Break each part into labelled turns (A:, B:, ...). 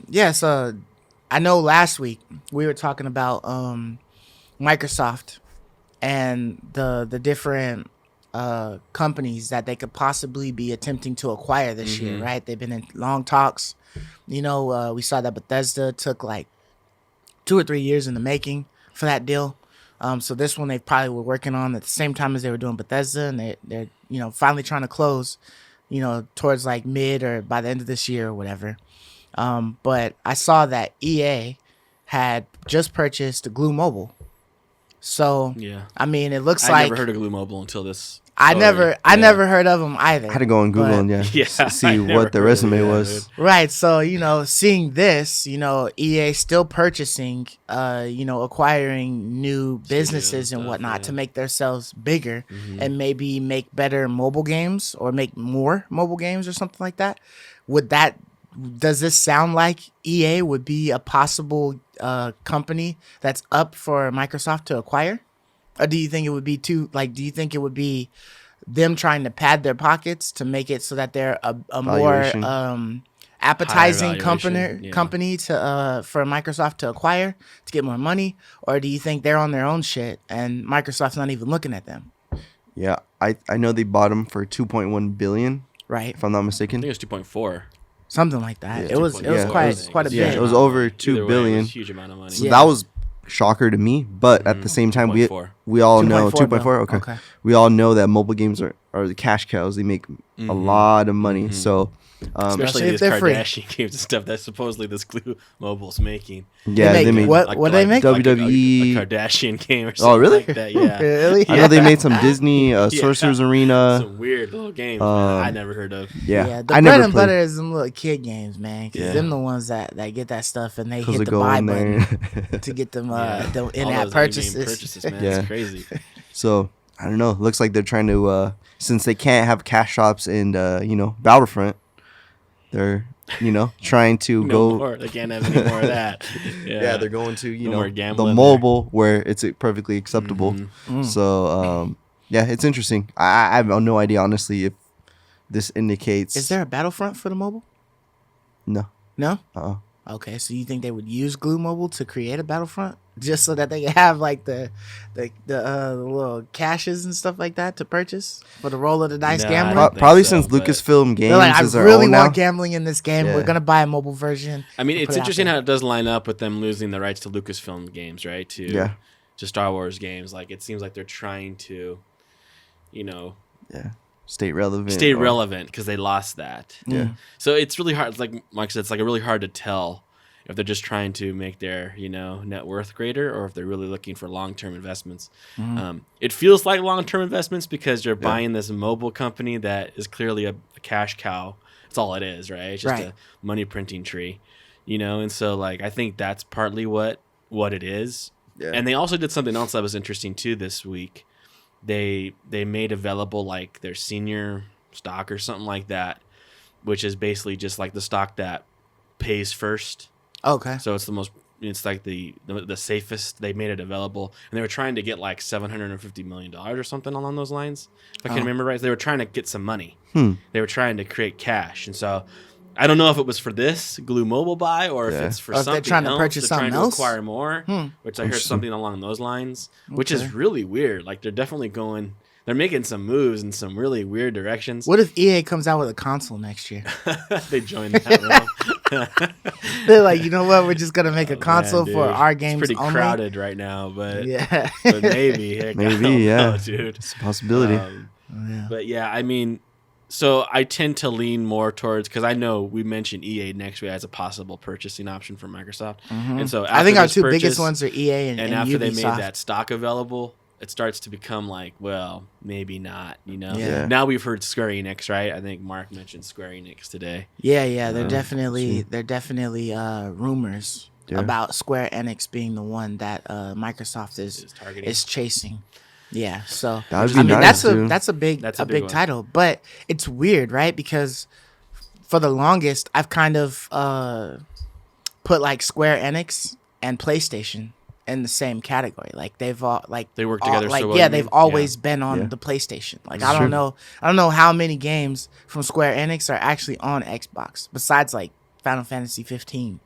A: Yes, I know last week we were talking about Microsoft and the different companies that they could possibly be attempting to acquire this year, right? They've been in long talks. We saw that Bethesda took like 2 or 3 years in the making for that deal. So this one they probably were working on at the same time as they were doing Bethesda, and they're finally trying to close, towards like mid or by the end of this year or whatever. But I saw that EA had just purchased Glu Mobile. So
B: yeah,
A: I mean, it looks
B: I
A: like
B: never heard of Glu Mobile until this.
A: I never heard of them either.
C: I had to go on Google and see what the resume was.
B: Dude.
A: Right. So, seeing this, EA still purchasing, acquiring new businesses and whatnot to make themselves bigger and maybe make better mobile games or make more mobile games or something like that. Does this sound like EA would be a possible company that's up for Microsoft to acquire? Or do you think it would be do you think it would be them trying to pad their pockets to make it so that they're a more appetizing company to for Microsoft to acquire to get more money? Or do you think they're on their own shit and Microsoft's not even looking at them?
C: Yeah, I know they bought them for $2.1 billion,
A: right?
C: If I'm not mistaken.
B: I think it was 2.4.
A: Something like that.
C: Yeah,
A: it was quite a bit.
C: Yeah, it was over $2 billion.
B: It was a huge amount of money.
C: So that was shocker to me, but at the same time, we all know 2.4. Okay. We all know that mobile games are the cash cows. They make a lot of money. So
B: especially these Kardashian games and stuff that supposedly this Glu Mobile's making.
C: Yeah,
A: they made what do they make?
C: WWE
B: a Kardashian game or something.
C: Oh, really?
B: Like that. Yeah.
A: Really?
C: I know they made some Disney Sorcerer's Arena.
B: Some weird little games I never heard of.
A: Yeah. The bread and butter is them little kid games, man. Because them the ones that get that stuff and they hit the buy button to get them in-app purchases.
B: Man. It's crazy.
C: So I don't know. Looks like they're trying to since they can't have cash shops in Battlefront, they're trying to go.
B: More. They can't have any more of that.
C: Yeah, they're going to
B: the
C: mobile where it's perfectly acceptable. So it's interesting. I have no idea honestly if this indicates.
A: Is there a Battlefront for the mobile?
C: No.
A: Okay, so you think they would use Glu Mobile to create a Battlefront just so that they can have like the little caches and stuff like that to purchase for the roll of the dice gambling?
C: Probably since Lucasfilm Games
A: like,
C: is
A: I
C: their
A: really
C: own
A: want
C: now.
A: Gambling in this game. We're gonna buy a mobile version.
B: I mean, it's interesting how it does line up with them losing the rights to Lucasfilm Games, right? To Star Wars games. Like it seems like they're trying to,
C: stay relevant
B: because they lost that.
C: Yeah.
B: So it's really hard. It's like Mike said, it's like really hard to tell if they're just trying to make their net worth greater or if they're really looking for long-term investments. It feels like long-term investments because you're buying this mobile company that is clearly a cash cow. That's all it is, right? It's just a money printing tree, and so like I think that's partly what it is. Yeah. And they also did something else that was interesting too this week. They made available like their senior stock or something like that, which is basically just like the stock that pays first.
A: Okay.
B: So it's like the safest. They made it available, and they were trying to get like $750 million or something along those lines. If I can remember right, they were trying to get some money. They were trying to create cash, and so I don't know if it was for this Glu Mobile buy or if it's for something
A: they're trying to purchase something else,
B: to acquire more, which I heard something along those lines, which is really weird. Like they're definitely they're making some moves in some really weird directions.
A: What if EA comes out with a console next year?
B: They join that realm.
A: They're like, you know what? We're just gonna make a console for our games.
B: It's pretty
A: only.
B: Crowded right now, but
A: but
B: maybe, dude,
C: it's a possibility.
B: But yeah, I mean. So I tend to lean more towards because I know we mentioned EA next week as a possible purchasing option for Microsoft, and so
A: I think our two biggest ones are EA and
B: after
A: Ubisoft.
B: They made that stock available, it starts to become like, well, maybe not.
A: Yeah.
B: Now we've heard Square Enix, right? I think Mark mentioned Square Enix today.
A: Yeah, they're definitely rumors about Square Enix being the one that Microsoft is chasing. Yeah, so
C: that would be nice,
A: that's a big title, but it's weird, right? Because for the longest, I've kind of put like Square Enix and PlayStation in the same category. Like they've all like
B: they work together.
A: Like
B: so well,
A: yeah, they've always been on the PlayStation. Like I don't know how many games from Square Enix are actually on Xbox besides like Final Fantasy 15.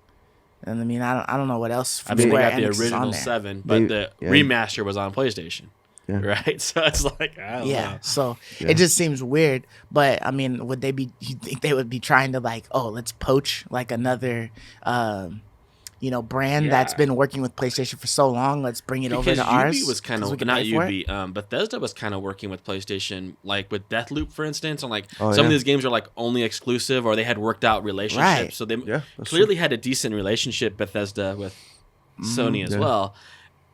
A: And I mean, I don't know what else.
B: From Square they got Enix the original 7, but the remaster was on PlayStation. Yeah. Right, so it's like I don't know.
A: So it just seems weird. But I mean, would they be? You think they would be trying to like, oh, let's poach like another, brand that's been working with PlayStation for so long? Let's bring it over to ours.
B: Was kind of not UB. Bethesda was kind of working with PlayStation, like with Deathloop, for instance. And like some of these games are like only exclusive, or they had worked out relationships. Right. So they clearly had a decent relationship, Bethesda, with Sony as well.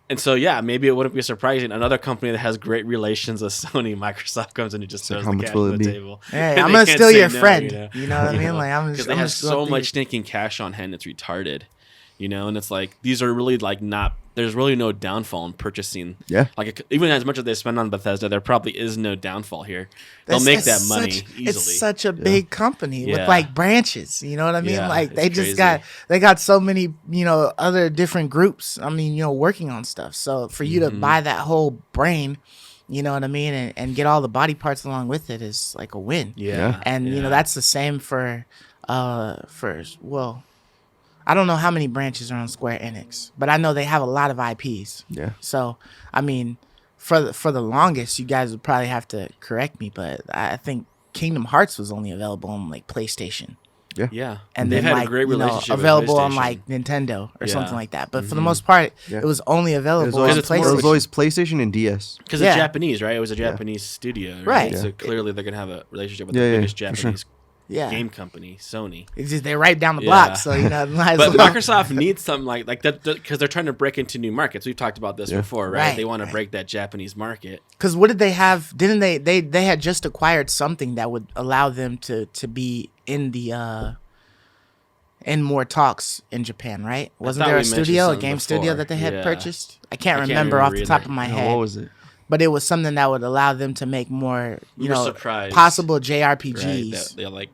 B: And so, maybe it wouldn't be surprising. Another company that has great relations with Sony, Microsoft, comes in and just throws the cash on the table.
A: Hey, I'm going to steal your friend. You know what I mean? Like,
B: because they have so much stinking cash on hand, it's retarded. And it's like, these are really like not, there's really no downfall in purchasing.
C: Yeah.
B: Like, even as much as they spend on Bethesda, there probably is no downfall here. They'll make that money easily.
A: It's such a big company with like branches. You know what I mean? Like, they just got so many, other different groups, working on stuff. So for you to buy that whole brain, you know what I mean? And get all the body parts along with it is like a win.
B: Yeah.
A: And, that's the same for I don't know how many branches are on Square Enix, but I know they have a lot of IPs.
C: Yeah.
A: So, I mean, for the longest, you guys would probably have to correct me, but I think Kingdom Hearts was only available on like PlayStation.
C: Yeah.
B: Yeah.
A: And
B: they've
A: then
B: had a great relationship
A: available
B: with
A: on like Nintendo or something like that. But for the most part, it was only available on PlayStation.
C: It was always PlayStation and DS.
B: Because it's Japanese, right? It was a Japanese studio, right? So clearly they're going to have a relationship with the biggest Japanese game company, Sony.
A: It's just they're right down the block, so
B: but Microsoft needs something like that because they're trying to break into new markets. We've talked about this before, right? They want to break that Japanese market.
A: Because what did they have? Didn't they had just acquired something that would allow them to be in the in more talks in Japan, right? Wasn't there a game studio that they had purchased? I can't remember off the top of my head.
C: What was it?
A: But it was something that would allow them to make more, possible JRPGs.
B: Right, they're like,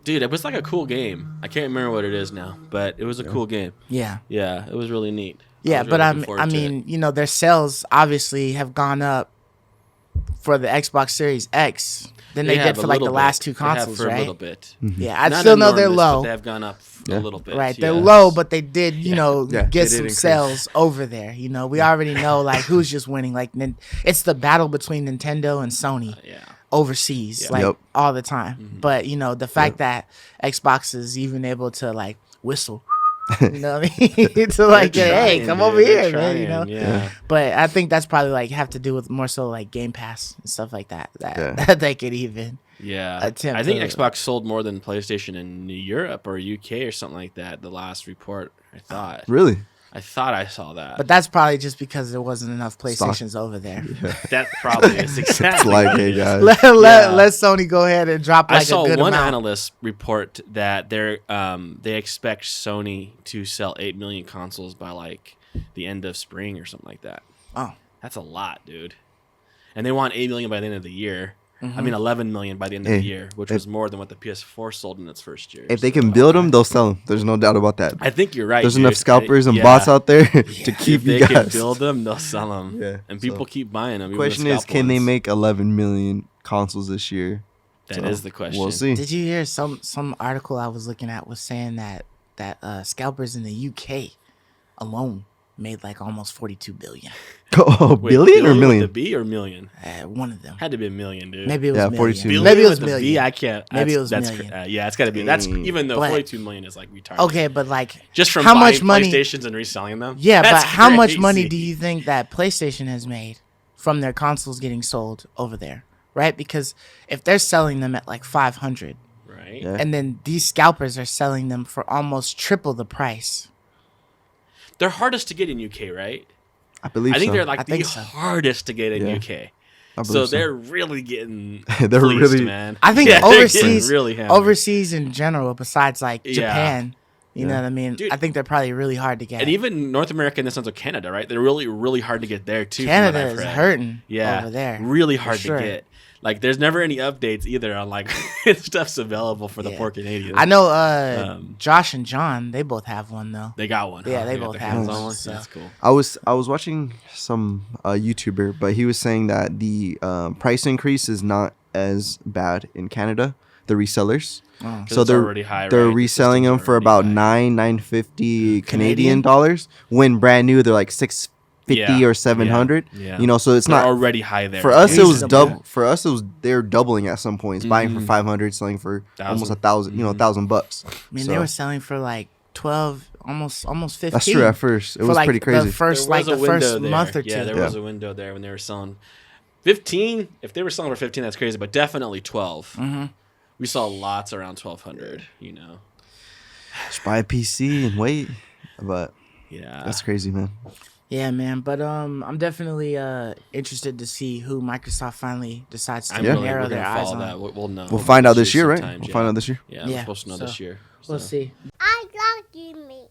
B: dude, it was like a cool game. I can't remember what it is now, but it was a cool game.
A: Yeah.
B: Yeah, it was really neat.
A: Yeah, but I mean, their sales obviously have gone up for the Xbox Series X than they did for like the last two consoles, right?
B: A little bit.
C: Mm-hmm.
A: Yeah, I still know they're low.
B: They have gone up a little bit.
A: Right, they're low, but they did, get some sales over there. We already know like who's just winning. Like it's the battle between Nintendo and Sony overseas, all the time. Mm-hmm. But the fact that Xbox is even able to like whistle. You know what I mean? To like, hey, come over here, man.
B: Yeah.
A: But I think that's probably like have to do with more so like Game Pass and stuff like that. That they could even attempt.
B: I think Xbox sold more than PlayStation in Europe or UK or something like that. The last report, I thought.
C: Really?
B: I thought I saw that.
A: But that's probably just because there wasn't enough PlayStations over there.
C: Yeah.
B: That probably is exactly.
C: It's like, hey guys,
A: let Sony go ahead and drop like a good amount. I saw one
B: analyst report that they expect Sony to sell 8 million consoles by like the end of spring or something like that.
A: Oh,
B: that's a lot, dude. And they want 8 million by the end of the year. Mm-hmm. I mean, 11 million by the end of the year, which was more than what the PS4 sold in its first year.
C: If they can build them, they'll sell them. There's no doubt about that.
B: I think you're right.
C: There's enough scalpers and bots out there to keep you guys.
B: If they can build them, they'll sell them. Yeah, and people keep buying them.
C: The question is, can they make 11 million consoles this year?
B: That is the question.
C: We'll see.
A: Did you hear some article I was looking at was saying that scalpers in the UK alone made like almost 42 billion.
C: Oh, billion or million?
B: With the B or million?
A: One of them.
B: Had to be a million, dude.
A: Maybe it was
C: 42
A: million.
B: Maybe
A: it was million.
B: B, I can't.
A: Maybe it was million.
B: It's got to be. That's even though 42 million is like retarded.
A: Okay, but like
B: just from
A: how
B: buying
A: much money,
B: PlayStations and reselling them.
A: Yeah, but how much money do you think that PlayStation has made from their consoles getting sold over there? Right? Because if they're selling them at like 500,
B: right,
A: and then these scalpers are selling them for almost triple the price.
B: They're hardest to get in UK, right?
C: I believe so.
B: I think they're like the hardest to get in UK. So they're really getting
C: they're
B: fleeced,
C: really,
B: man.
A: I think overseas,
B: really
A: overseas in general, besides like Japan, you know what I mean?
B: Dude,
A: I think they're probably really hard to get.
B: And even North America in the sense of Canada, right? They're really, really hard to get there too.
A: Canada is hurting over there.
B: Really hard to get. Like, there's never any updates either on like stuff's available for the poor Canadians.
A: I know Josh and John, they both have one though.
B: They got one.
A: Yeah, they both have one.
B: So. That's cool.
C: I was watching some YouTuber, but he was saying that the price increase is not as bad in Canada. The resellers, so they're already high, they're reselling them for about $950 Canadian dollars. When brand new, they're like $650 or $700.
B: Yeah.
C: You know, so it's
B: they're
C: not
B: already high there.
C: For us, it was double. For us, it was they're doubling at some points, buying for $500, selling for almost $1,000. You know, $1,000.
A: I mean, they were selling for like 12, almost 15.
C: That's true. At first, it was like pretty crazy.
A: The first month or two.
B: Yeah, there was a window there when they were selling 15. If they were selling for 15, that's crazy. But definitely 12.
A: Mm-hmm.
B: We saw lots around 1,200. You know,
C: just buy a PC and wait. But
B: yeah,
C: that's crazy, man.
A: Yeah, man. But I'm definitely interested to see who Microsoft finally decides to narrow their eyes on.
B: We'll know.
C: We'll find out this year, right? We'll find out this year.
B: Yeah, we're supposed to know this year.
A: We'll see.
D: I love you, me.